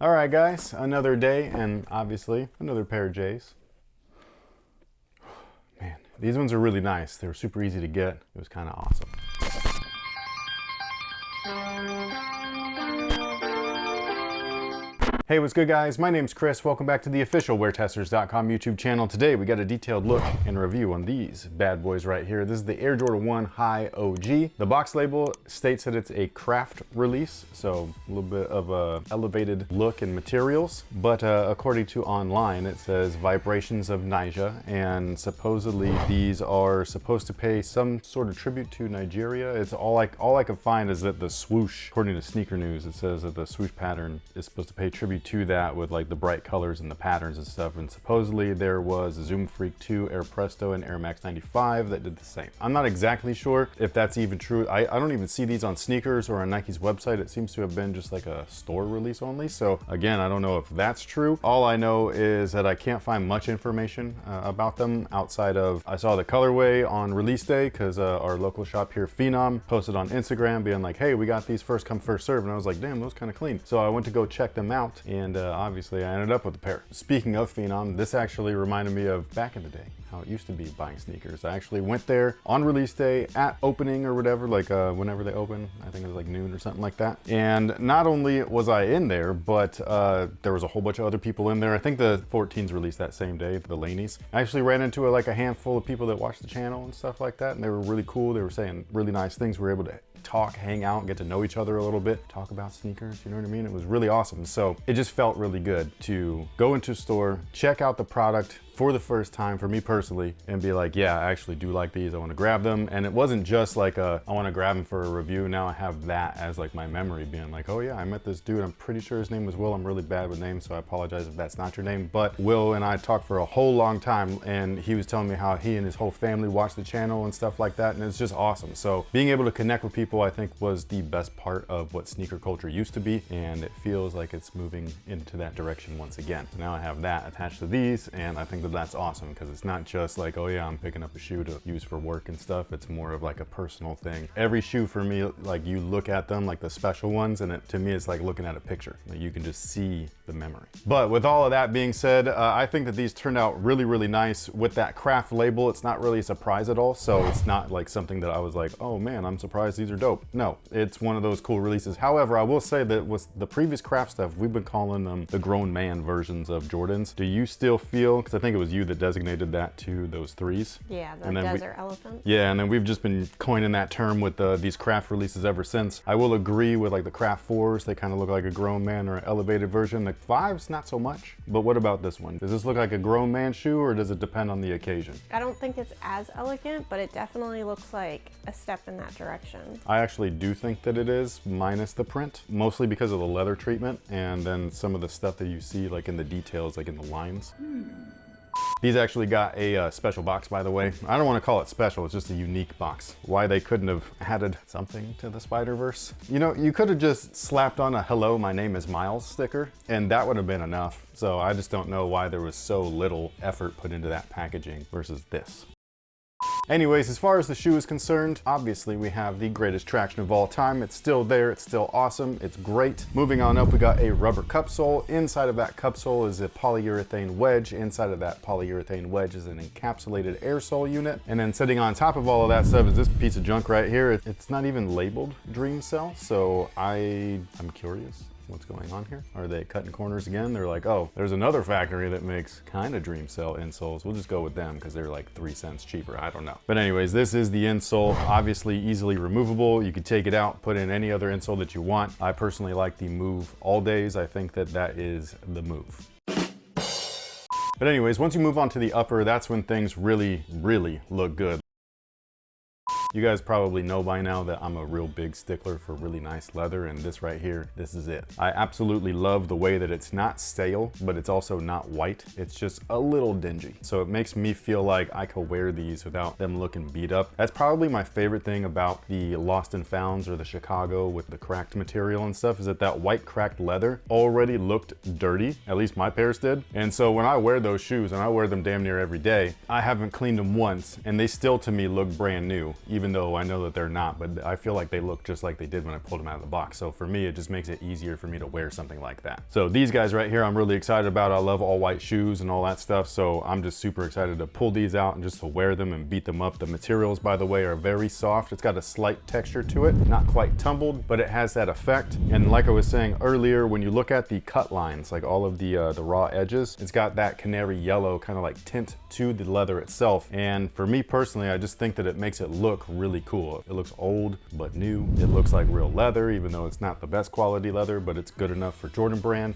All right, guys, another day and obviously another pair of J's. Man, these ones are really nice. They were super easy to get. It was kind of awesome. Hey, what's good, guys? My name's Chris. Welcome back to the official WearTesters.com YouTube channel. Today, we got a detailed look and review on these bad boys right here. This is the Air Jordan 1 High OG. The box label states that it's a craft release, so a little bit of a elevated look and materials. But according to online, it says vibrations of Naija, and supposedly these are supposed to pay some sort of tribute to Nigeria. It's all I could find is that the swoosh, according to Sneaker News, it says that the swoosh pattern is supposed to pay tribute to that with like the bright colors and the patterns and stuff. And supposedly there was Zoom Freak 2, Air Presto, and Air Max 95 that did the same. I'm not exactly sure if that's even true. I don't even see these on sneakers or on Nike's website. It seems to have been just like a store release only. So again, I don't know if that's true. All I know is that I can't find much information about them outside of I saw the colorway on release day because our local shop here, Phenom, posted on Instagram being like, hey, we got these first come first serve. And I was like, damn, those kind of clean. So I went to go check them out. And obviously I ended up with a pair. Speaking of Phenom, this actually reminded me of back in the day, how it used to be buying sneakers. I actually went there on release day at opening or whatever, like whenever they open. I think it was like noon or something like that. And not only was I in there, but there was a whole bunch of other people in there. I think the 14s released that same day, the Laneys. I actually ran into like a handful of people that watched the channel and stuff like that. And they were really cool. They were saying really nice things. We were able to talk, hang out, get to know each other a little bit, talk about sneakers, you know what I mean? It was really awesome. So it just felt really good to go into a store, check out the product for the first time for me personally and be like, yeah, I actually do like these. I want to grab them. And it wasn't just like I want to grab them for a review. Now I have that as like my memory being like, oh yeah, I met this dude. I'm pretty sure his name was Will. I'm really bad with names, so I apologize if that's not your name. But Will and I talked for a whole long time and he was telling me how he and his whole family watched the channel and stuff like that. And it's just awesome. So being able to connect with people, I think was the best part of what sneaker culture used to be. And it feels like it's moving into that direction once again. So now I have that attached to these and I think that that's awesome because it's not just like, oh yeah, I'm picking up a shoe to use for work and stuff. It's more of like a personal thing. Every shoe for me, like you look at them, like the special ones, and to me, it's like looking at a picture. Like you can just see the memory. But with all of that being said, I think that these turned out really, really nice. With that craft label, it's not really a surprise at all. So it's not like something that I was like, oh man, I'm surprised these are dope. No, it's one of those cool releases. However, I will say that with the previous craft stuff, we've been calling them the grown man versions of Jordans. Do you still feel, because I think it was you that designated that to those threes. Yeah, the desert elephant. Yeah, and then we've just been coining that term with these craft releases ever since. I will agree with like the craft fours, they kind of look like a grown man or an elevated version. The fives, not so much. But what about this one? Does this look like a grown man shoe or does it depend on the occasion? I don't think it's as elegant, but it definitely looks like a step in that direction. I actually do think that it is, minus the print, mostly because of the leather treatment and then some of the stuff that you see like in the details, like in the lines. These actually got a special box, by the way. I don't want to call it special, it's just a unique box. Why they couldn't have added something to the Spider-Verse? You know, you could have just slapped on a hello, my name is Miles sticker, and that would have been enough. So I just don't know why there was so little effort put into that packaging versus this. Anyways, as far as the shoe is concerned, obviously we have the greatest traction of all time. It's still there, it's still awesome, it's great. Moving on up, we got a rubber cup sole. Inside of that cup sole is a polyurethane wedge. Inside of that polyurethane wedge is an encapsulated air sole unit. And then sitting on top of all of that stuff is this piece of junk right here. It's not even labeled Dream Cell, so I'm curious what's going on here. Are they cutting corners again? They're like, oh, there's another factory that makes kind of Dream Cell insoles. We'll just go with them because they're like 3 cents cheaper. I don't know. But anyways, this is the insole, obviously easily removable. You could take it out, put in any other insole that you want. I personally like the Move All Days. I think that that is the move. But anyways, once you move on to the upper, that's when things really, really look good. You guys probably know by now that I'm a real big stickler for really nice leather, and this right here, this is it. I absolutely love the way that it's not stale, but it's also not white. It's just a little dingy. So it makes me feel like I could wear these without them looking beat up. That's probably my favorite thing about the Lost and Founds or the Chicago with the cracked material and stuff, is that that white cracked leather already looked dirty. At least my pairs did. And so when I wear those shoes, and I wear them damn near every day, I haven't cleaned them once, and they still to me look brand new, even though I know that they're not, but I feel like they look just like they did when I pulled them out of the box. So for me, it just makes it easier for me to wear something like that. So these guys right here, I'm really excited about. I love all white shoes and all that stuff. So I'm just super excited to pull these out and just to wear them and beat them up. The materials, by the way, are very soft. It's got a slight texture to it, not quite tumbled, but it has that effect. And like I was saying earlier, when you look at the cut lines, like all of the raw edges, it's got that canary yellow kind of like tint to the leather itself. And for me personally, I just think that it makes it look really cool. It looks old but new. It looks like real leather, even though it's not the best quality leather, but it's good enough for Jordan Brand.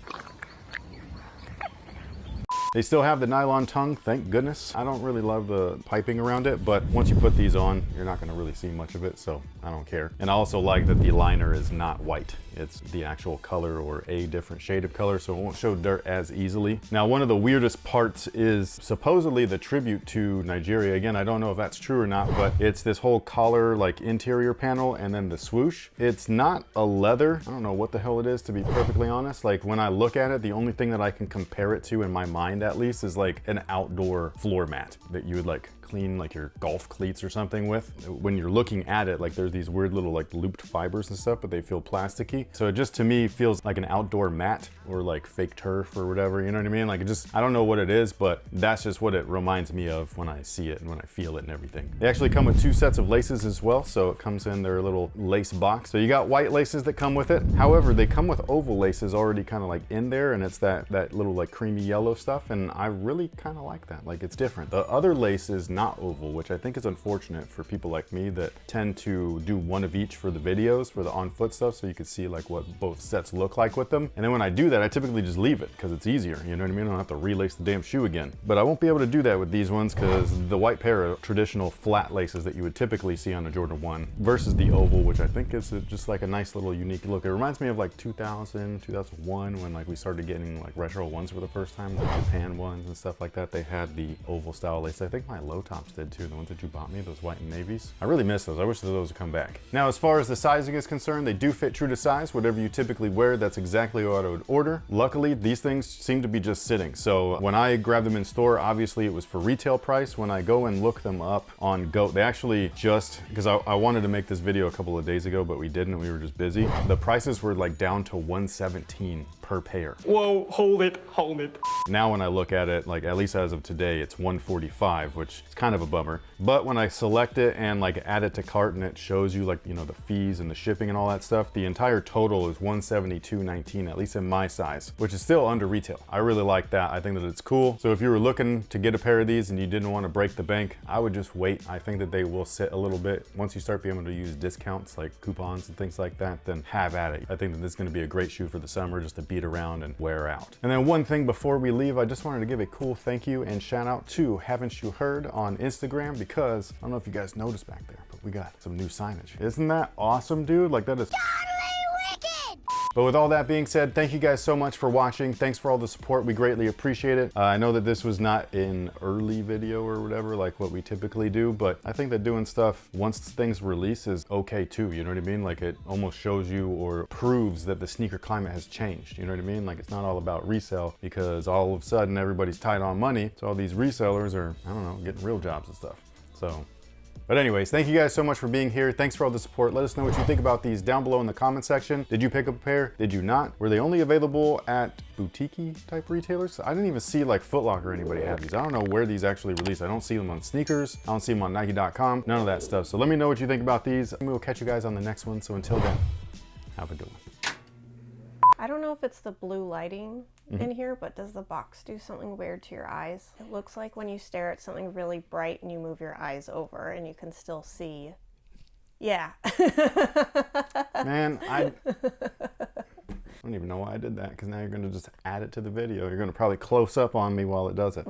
They still have the nylon tongue, thank goodness. I don't really love the piping around it, but once you put these on, you're not gonna really see much of it, so I don't care. And I also like that the liner is not white. It's the actual color or a different shade of color, so it won't show dirt as easily. Now, one of the weirdest parts is supposedly the tribute to Nigeria. Again, I don't know if that's true or not, but it's this whole collar, like interior panel, and then the swoosh. It's not a leather. I don't know what the hell it is, to be perfectly honest. Like when I look at it, the only thing that I can compare it to in my mind at least is like an outdoor floor mat that you would like clean like your golf cleats or something with. When you're looking at it, like there's these weird little like looped fibers and stuff, but they feel plasticky. So it just to me feels like an outdoor mat or like fake turf or whatever, you know what I mean? Like it just, I don't know what it is, but that's just what it reminds me of when I see it and when I feel it and everything. They actually come with 2 sets of laces as well. So it comes in their little lace box. So you got white laces that come with it. However, they come with oval laces already kind of like in there, and it's that little like creamy yellow stuff. And I really kind of like that. Like it's different. The other lace is not oval, which I think is unfortunate for people like me that tend to do one of each for the videos, for the on foot stuff, so you can see like what both sets look like with them. And then when I do that, I typically just leave it because it's easier, you know what I mean? I don't have to relace the damn shoe again. But I won't be able to do that with these ones because the white pair are traditional flat laces that you would typically see on a Jordan 1 versus the oval, which I think is just like a nice little unique look. It reminds me of like 2000, 2001 when like we started getting like retro ones for the first time, like Japan ones and stuff like that. They had the oval style lace. I think my low tops did too, the ones that you bought me, those white and navies. I really miss those. I wish that those would come back. Now, as far as the sizing is concerned, they do fit true to size. Whatever you typically wear, that's exactly what I would order. Luckily, these things seem to be just sitting. So when I grabbed them in store, obviously it was for retail price. When I go and look them up on Goat, they actually just, because I wanted to make this video a couple of days ago, but we didn't, we were just busy. The prices were like down to $117 per pair. Whoa, hold it, hold it. Now when I look at it, like at least as of today, it's $145, which is kind of a bummer. But when I select it and like add it to cart and it shows you like, you know, the fees and the shipping and all that stuff, the entire total is $172.19, at least in my size, which is still under retail. I really like that. I think that it's cool. So if you were looking to get a pair of these and you didn't want to break the bank, I would just wait. I think that they will sit a little bit. Once you start being able to use discounts like coupons and things like that, then have at it. I think that this is going to be a great shoe for the summer just to beat around and wear out. And then one thing before we leave, I just wanted to give a cool thank you and shout out to Haven't You Heard on Instagram, because I don't know if you guys noticed back there, but we got some new signage. Isn't that awesome, dude? Like that is totally wicked. But with all that being said, thank you guys so much for watching. Thanks for all the support. We greatly appreciate it. I know that this was not an early video or whatever, like what we typically do, but I think that doing stuff once things release is okay too. You know what I mean? Like it almost shows you or proves that the sneaker climate has changed. You know what I mean? Like it's not all about resale, because all of a sudden everybody's tight on money. So all these resellers are, I don't know, getting real jobs and stuff. So. But anyways, thank you guys so much for being here. Thanks for all the support. Let us know what you think about these down below in the comment section. Did you pick up a pair? Did you not? Were they only available at boutique type retailers? I didn't even see like Foot Locker or anybody have these. I don't know where these actually released. I don't see them on sneakers. I don't see them on Nike.com. None of that stuff. So let me know what you think about these. We will catch you guys on the next one. So until then, have a good one. I don't know if it's the blue lighting in here, but does the box do something weird to your eyes? It looks like when you stare at something really bright and you move your eyes over and you can still see. Yeah. Man, I don't even know why I did that, because now you're going to just add it to the video. You're going to probably close up on me while it does it.